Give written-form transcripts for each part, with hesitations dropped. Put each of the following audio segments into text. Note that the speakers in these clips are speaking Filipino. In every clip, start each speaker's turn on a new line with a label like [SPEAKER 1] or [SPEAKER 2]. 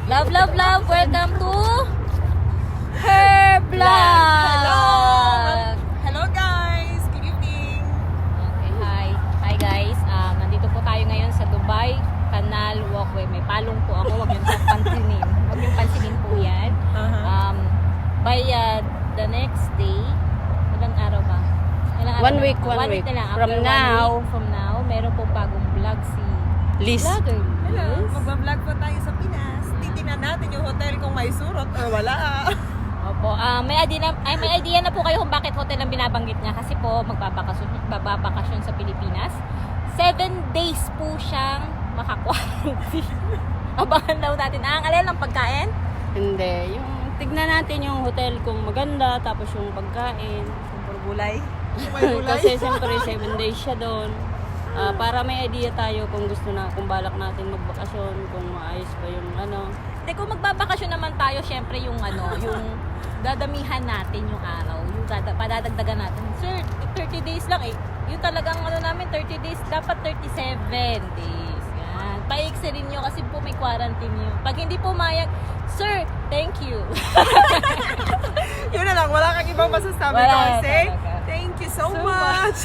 [SPEAKER 1] Love, love, love. Welcome to her vlog.
[SPEAKER 2] Hello! Hello guys! Good evening!
[SPEAKER 1] Okay, hi. Hi guys. Nandito po tayo ngayon sa Dubai Canal Walkway. May palong po ako. Huwag niyong pansinin. Huwag niyong pansinin po yan. By the next day, ilang araw ba? Ilang araw
[SPEAKER 3] 1 week,
[SPEAKER 1] na?
[SPEAKER 3] 1 week.
[SPEAKER 1] na lang.
[SPEAKER 3] From
[SPEAKER 1] After 1
[SPEAKER 3] now.
[SPEAKER 1] week from now, meron pong bagong vlog si
[SPEAKER 3] Liz.
[SPEAKER 1] Vlogger
[SPEAKER 2] Hello!
[SPEAKER 1] Liz.
[SPEAKER 2] Magbablog po tayo sa Pinas. Titingnan natin yung hotel kung may surot or wala.
[SPEAKER 1] Opo, may idea na po kayo kung bakit hotel ang binabanggit niya kasi po magbabakasyon sa Pilipinas. 7 days po siyang maka-quarantine. Abangan daw natin. Ang alin ng pagkain?
[SPEAKER 3] Hindi. Yung tignan natin yung hotel kung maganda, tapos yung pagkain.
[SPEAKER 2] Gulay. May gulay.
[SPEAKER 3] Kasi siyempre 7 days siya doon. Para may idea tayo kung gusto na, kung balak natin magbakasyon, kung maayos ba yung ano.
[SPEAKER 1] Hindi, kung magbabakasyon naman tayo, syempre yung yung dadamihan natin yung araw. Yung padadagdagan natin. Sir, 30 days lang eh. Yung talagang namin, 30 days, dapat 37 days. Yan. Paikserin nyo kasi po may quarantine yun. Pag hindi po mayag, sir, thank you.
[SPEAKER 2] Yun na lang, wala kang ibang masasabi
[SPEAKER 1] Wala
[SPEAKER 2] kasi.
[SPEAKER 1] talaga.
[SPEAKER 2] Thank you so much!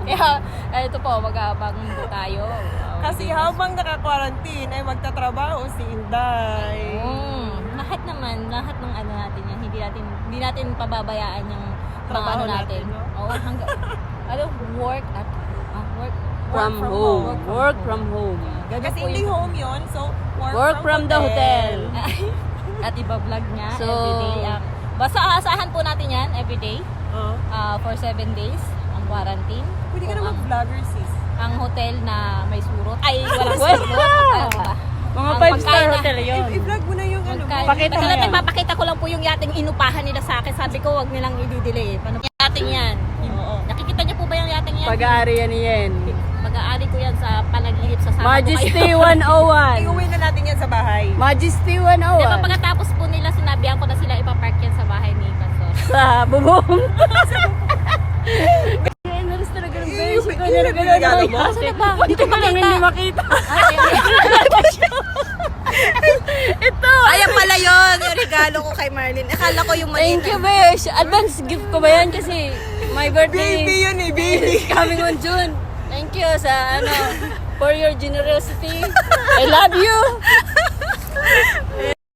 [SPEAKER 1] Kaya, ito po, mag-aabang po tayo.
[SPEAKER 2] Kasi habang naka-quarantine ay magtatrabaho si Inday.
[SPEAKER 1] Lahat naman, lahat ng ano natin yan, hindi natin pababayaan yung mga
[SPEAKER 2] Trabaho
[SPEAKER 1] ano natin.
[SPEAKER 2] natin, no?
[SPEAKER 1] Oo, hanggang, work at, work
[SPEAKER 3] From home. Work from home.
[SPEAKER 2] Kasi hindi home yun, so
[SPEAKER 3] Work from the hotel.
[SPEAKER 1] At iba-vlog niya
[SPEAKER 3] So,
[SPEAKER 1] everyday. Basta aasahan po natin yan everyday for 7 days ang quarantine.
[SPEAKER 2] Pwede ka
[SPEAKER 1] Kung
[SPEAKER 2] na mag-vlogger sis.
[SPEAKER 1] ang hotel na may surot. Ay, walang
[SPEAKER 3] Wala.
[SPEAKER 1] surot.
[SPEAKER 3] Mga
[SPEAKER 1] Ang
[SPEAKER 3] 5-star
[SPEAKER 1] pagkain na-
[SPEAKER 3] hotel yun.
[SPEAKER 2] I-vlog mo na yung ano mo.
[SPEAKER 3] Pakita mo yan.
[SPEAKER 1] Papakita ko lang po yung yating inupahan nila sa akin. Sabi ko, wag nilang i-delay. Paano yating yan?
[SPEAKER 2] Oo.
[SPEAKER 1] Nakikita niyo po ba yung yating yan?
[SPEAKER 3] Pag-aari yan yan.
[SPEAKER 1] Mag-aari ko yan sa panaginip sa sama
[SPEAKER 3] Majesty
[SPEAKER 1] ko kayo.
[SPEAKER 3] 101.
[SPEAKER 2] Iuwi na natin yan sa bahay.
[SPEAKER 3] Majesty
[SPEAKER 1] Di ba
[SPEAKER 3] 101.
[SPEAKER 1] pagkatapos po nila, sinabihan ko na sila ipapark yan sa bahay ni Pastor.
[SPEAKER 3] Sa bubong. Naris talaga ng beses ko.
[SPEAKER 2] Regalo mo?
[SPEAKER 1] Asa na ba?
[SPEAKER 3] Dito pa lang hindi makita.
[SPEAKER 1] Ay,
[SPEAKER 3] Ito.
[SPEAKER 2] Ayan pala yun, yung regalo ko kay Marlene. Akala ko yung
[SPEAKER 3] Thank you, besh. Advance gift ko ba yan? Kasi my birthday
[SPEAKER 2] Baby yun eh, baby.
[SPEAKER 3] is coming on June. Thank you sa for your generosity. I love you.